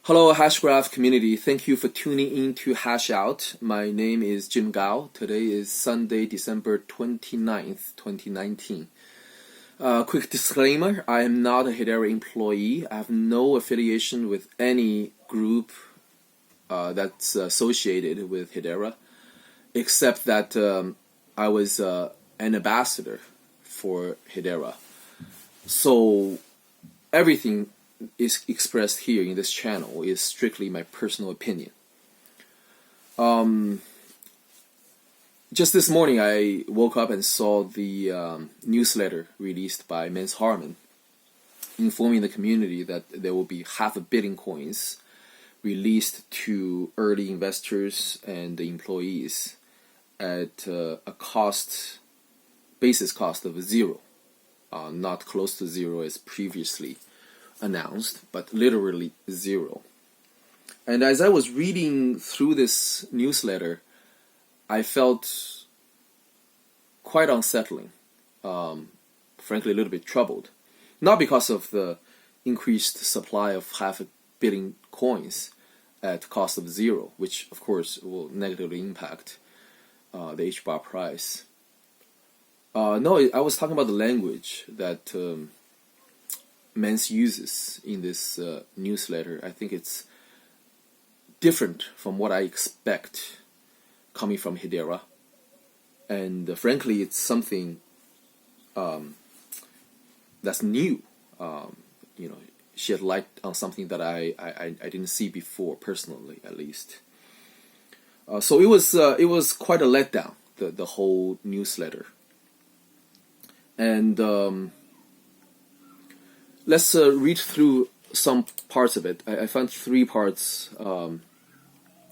Hello, Hashgraph community. Thank you for tuning in to Hash Out. My name is Jim Gao. Today is Sunday, December 29th, 2019. Quick disclaimer, I am not a Hedera employee. I have no affiliation with any group that's associated with Hedera, except that I was an ambassador for Hedera. So everything is expressed here in this channel is strictly my personal opinion. Just this morning I woke up and saw the newsletter released by Mens Harman informing the community that there will be 500 million coins released to early investors and the employees at a basis cost of zero, not close to zero as previously announced, but literally zero. And as I was reading through this newsletter, I felt quite unsettling, frankly a little bit troubled. Not because of the increased supply of 500 million coins at cost of zero, which of course will negatively impact the hbar price. No, I was talking about the language that Mens uses in this newsletter. I think it's different from what I expect coming from Hedera, and frankly it's something that's new. She had light on something that I didn't see before, personally at least. So it was quite a letdown, the whole newsletter. And let's read through some parts of it. I found 3 parts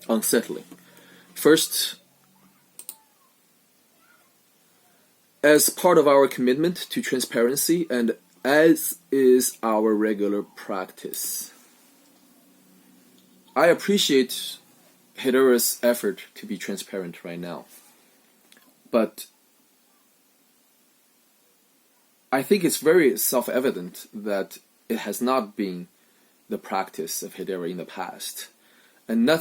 unsettling. First, as part of our commitment to transparency and as is our regular practice, I appreciate Hedera's effort to be transparent right now, but I think it's very self-evident that it has not been the practice of Hedera in the past, and no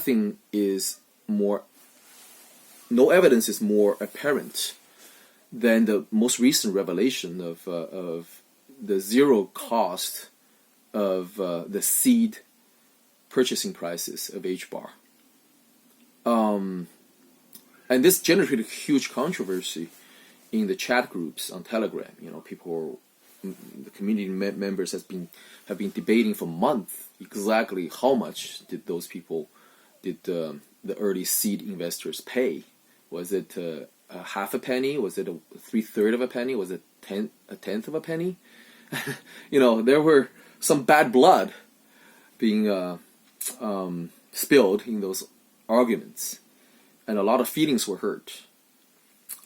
evidence is more apparent than the most recent revelation of the zero cost of the seed purchasing prices of hbar. And this generated huge controversy in the chat groups on Telegram. The community members have been debating for months exactly how much did the early seed investors pay. Was it a half a penny? Was it a 3/3 of a penny? Was it a tenth of a penny? There were some bad blood being spilled in those arguments, and a lot of feelings were hurt.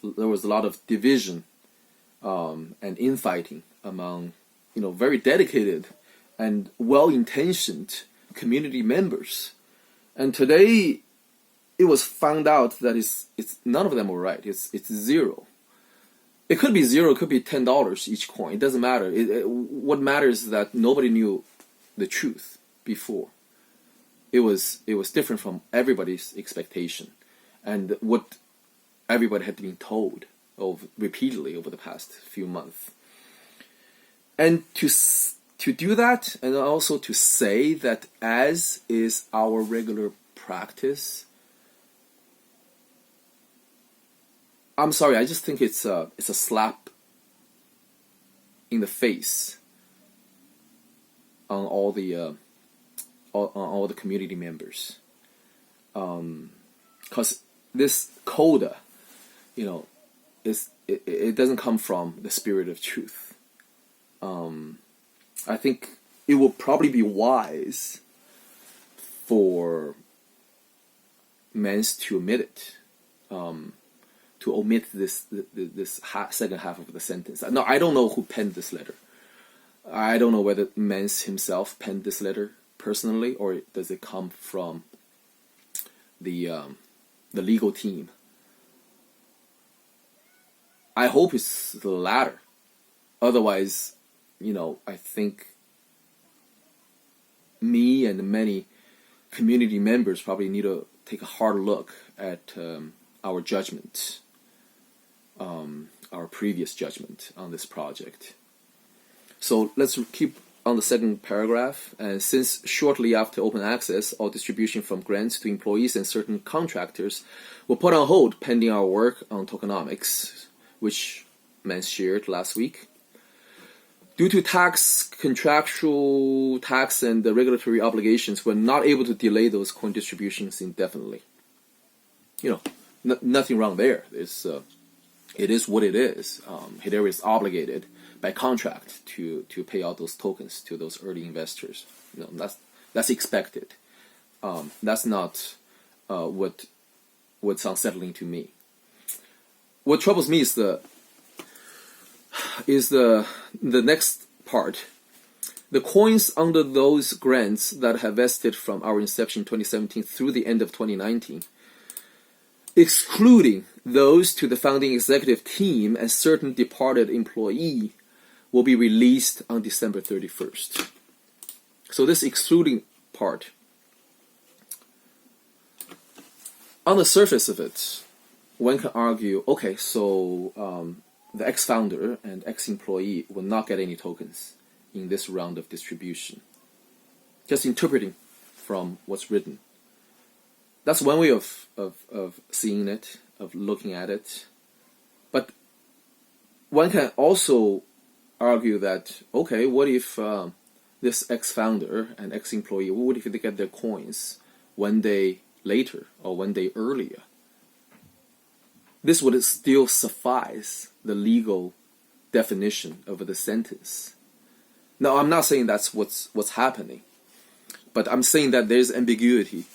There was a lot of division and infighting among very dedicated and well-intentioned community members. And today it was found out that it's none of them were right. It's zero. It could be zero, it could be $10 each coin. It doesn't matter. What matters is that nobody knew the truth before. It was different from everybody's expectation, and what everybody had been told repeatedly over the past few months. And to do that, and also to say that as is our regular practice, I'm sorry, I just think it's a slap in the face on all the community members, because this coda, it doesn't come from the spirit of truth. I think it will probably be wise for Mens to omit it, to omit this second half of the sentence. Now, I don't know who penned this letter. I don't know whether Mens himself penned this letter personally, or does it come from the legal team. I hope it's the latter. Otherwise, I think me and many community members probably need to take a hard look at our judgment, our previous judgment on this project. So let's keep on the second paragraph. And since shortly after open access, all distribution from grants to employees and certain contractors were put on hold pending our work on tokenomics, which Mans shared last week. Due to contractual tax and the regulatory obligations, we're not able to delay those coin distributions indefinitely. Nothing wrong there. It is what it is. Hedera is obligated by contract to pay out those tokens to those early investors. That's expected. That's not what's unsettling to me. What troubles me is the next part. The coins under those grants that have vested from our inception in 2017 through the end of 2019, excluding those to the founding executive team and certain departed employee, will be released on December 31st. So this excluding part, on the surface of it, one can argue, okay, so the ex-founder and ex-employee will not get any tokens in this round of distribution. Just interpreting from what's written. That's one way of seeing it, of looking at it. But one can also argue that, okay, what if this ex-founder and ex-employee, what if they get their coins one day later or one day earlier? This would still suffice the legal definition of the sentence. Now, I'm not saying that's what's happening, but I'm saying that there's ambiguity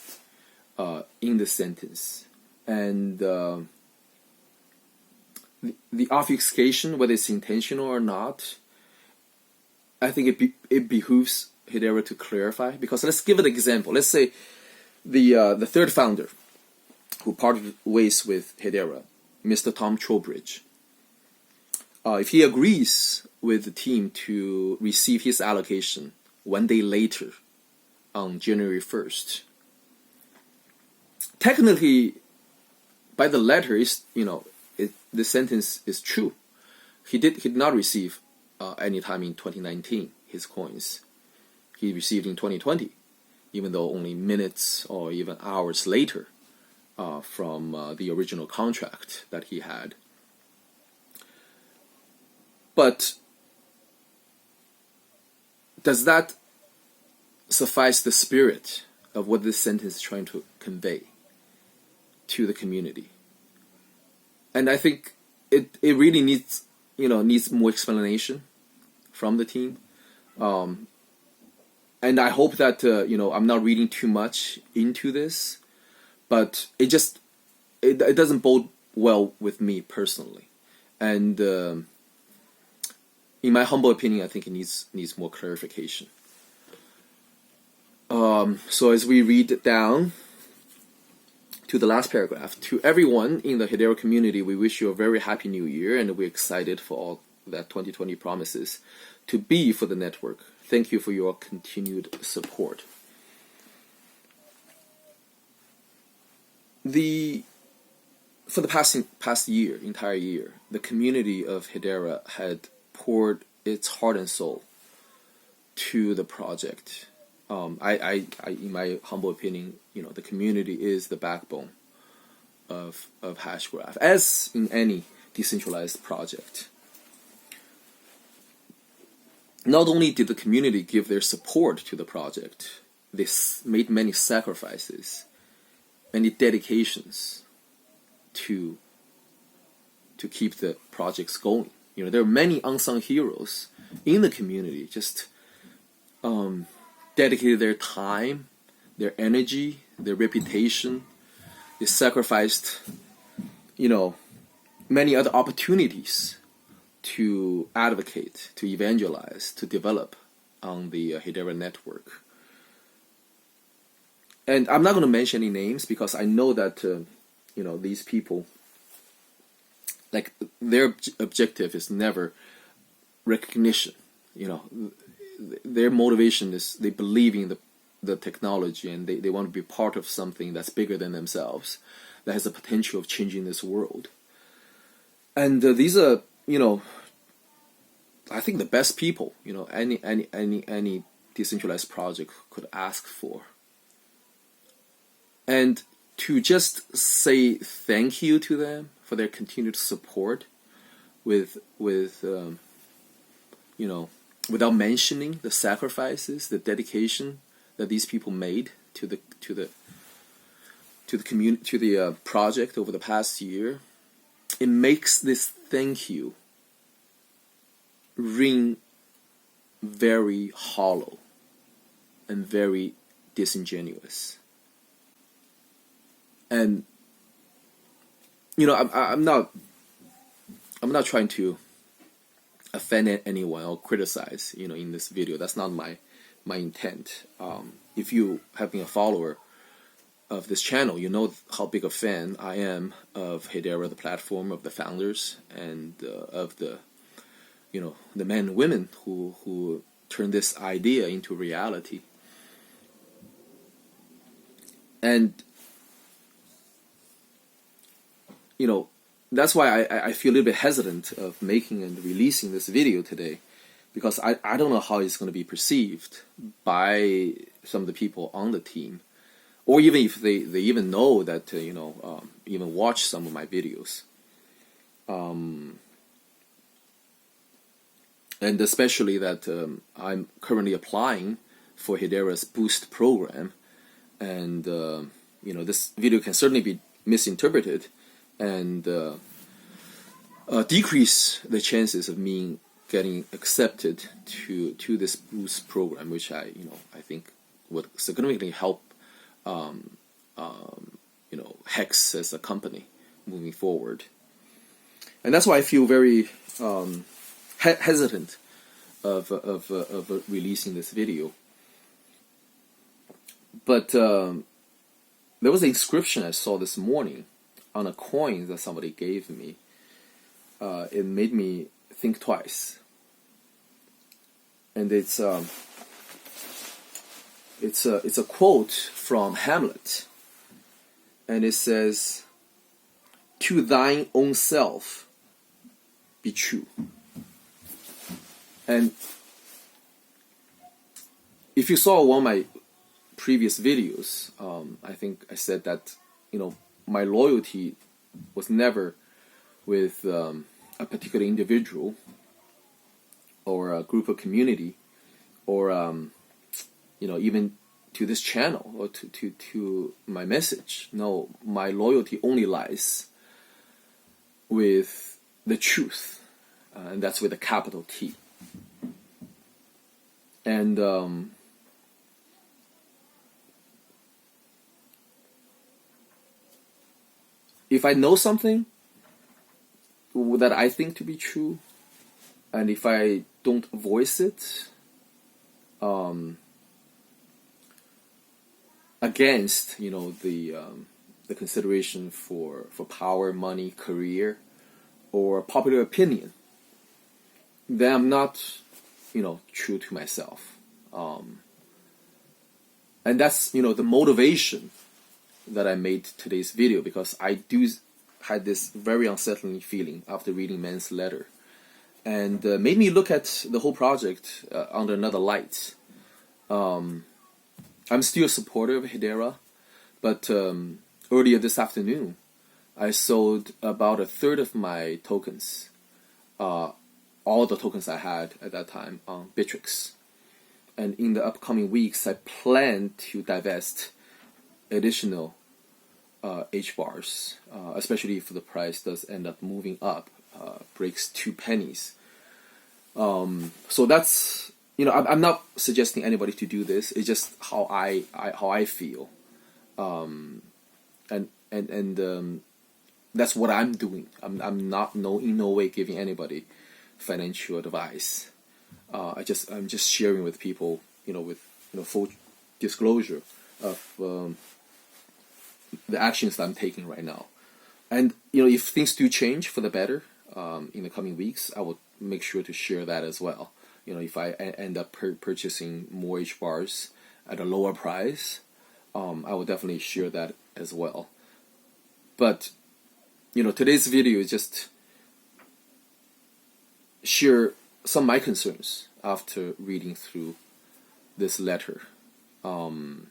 in the sentence, and the obfuscation, whether it's intentional or not, I think it behooves Hedera to clarify. Because let's give an example. Let's say the third founder who parted ways with Hedera, Mr. Tom Trowbridge, if he agrees with the team to receive his allocation one day later, on January 1st, technically, by the letter, the sentence is true. He did not receive any time in 2019 his coins. He received in 2020, even though only minutes or even hours later from the original contract that he had. But does that suffice the spirit of what this sentence is trying to convey to the community? And I think it really needs more explanation from the team. And I hope that I'm not reading too much into this, but it doesn't bode well with me personally. And in my humble opinion, I think it needs more clarification. So as we read down to the last paragraph, to everyone in the Hedera community, we wish you a very happy new year, and we're excited for all that 2020 promises to be for the network. Thank you for your continued support. For the past year, entire year, the community of Hedera had poured its heart and soul to the project. I in my humble opinion, the community is the backbone of Hashgraph, as in any decentralized project. Not only did the community give their support to the project, they made many sacrifices, many dedications to keep the projects going. There are many unsung heroes in the community, just dedicated their time, their energy, their reputation. They sacrificed, many other opportunities to advocate, to evangelize, to develop on the Hedera network. And I'm not going to mention any names because I know that, these people, their objective is never recognition. Their motivation is they believe in the technology, and they want to be part of something that's bigger than themselves, that has the potential of changing this world. And these are, I think the best people, any decentralized project could ask for. And to just say thank you to them for their continued support, without mentioning the sacrifices, the dedication that these people made to the community, to the project over the past year, it makes this thank you ring very hollow and very disingenuous. And I'm not trying to offend anyone or criticize, in this video. That's not my intent. If you have been a follower of this channel, you know how big a fan I am of Hedera, the platform, of the founders, and of the men and women who turned this idea into reality. And that's why I feel a little bit hesitant of making and releasing this video today, because I don't know how it's going to be perceived by some of the people on the team, or even if they even know that, even watch some of my videos. And especially that I'm currently applying for Hedera's Boost program, and this video can certainly be misinterpreted and decrease the chances of me getting accepted to this Boost program, which I think would significantly help Hex as a company moving forward. And that's why I feel very hesitant of releasing this video. But there was an inscription I saw this morning on a coin that somebody gave me. It made me think twice. And it's a quote from Hamlet, and it says, "To thine own self be true." And if you saw one of my previous videos, I think I said that my loyalty was never with a particular individual or a group of community, or even to this channel or to my message. No, my loyalty only lies with the truth, and that's with a capital T. And if I know something that I think to be true, and if I don't voice it against the consideration for power, money, career, or popular opinion, then I'm not true to myself. And that's the motivation that I made today's video, because I had this very unsettling feeling after reading Man's letter, and made me look at the whole project under another light. I'm still a supporter of Hedera, but earlier this afternoon, I sold about a third of my tokens, all the tokens I had at that time, on Bittrex. And in the upcoming weeks, I plan to divest additional hbars, especially if the price does end up moving up, breaks 2 pennies. So that's I'm not suggesting anybody to do this. It's just how I feel, and that's what I'm doing. I'm not in no way giving anybody financial advice. I'm just sharing with people, with full disclosure of the actions that I'm taking right now. And if things do change for the better in the coming weeks, I will make sure to share that as well. If I end up purchasing more hbars at a lower price, I will definitely share that as well. But today's video is just share some of my concerns after reading through this letter. And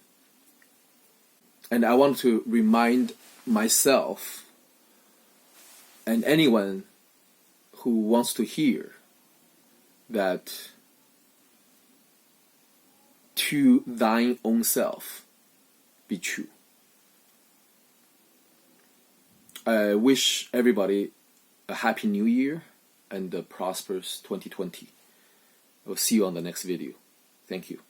I want to remind myself and anyone who wants to hear that to thine own self be true. I wish everybody a happy new year and a prosperous 2020. I will see you on the next video. Thank you.